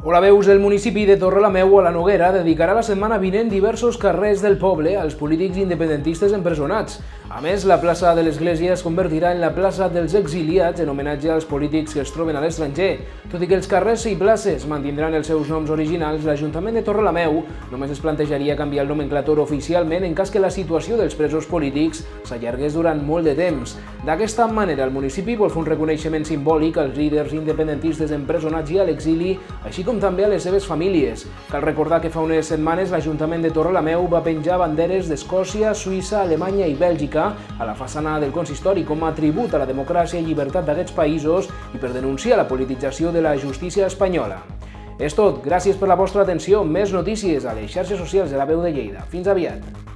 Hola, veus, el municipi de Torrelameu a la Noguera dedicarà la setmana vinent diversos carrers del poble als polítics independentistes empresonats. A més, la plaça de l'Església es convertirà en la plaça dels exiliats en homenatge als polítics que es troben a l'estranger. Tot i que els carrers i places mantindran els seus noms originals, l'Ajuntament de Torrelameu només es plantejaria canviar el nomenclator oficialment en cas que la situació dels presos polítics s'allargués durant molt de temps. D'aquesta manera, el municipi vol fer un reconeixement simbòlic als líders independentistes empresonats i a l'exili, així com també a les seves famílies. Cal recordar que fa unes setmanes l'Ajuntament de Torrelameu va penjar banderes d'Escòcia, Suïssa, Alemanya i Bèlgica a la façana del consistori com a tribut a la democràcia i llibertat d'aquests països i per denunciar la politització de la justícia espanyola. És tot, gràcies per la vostra atenció. Més notícies a les xarxes socials de La Veu de Lleida. Fins aviat!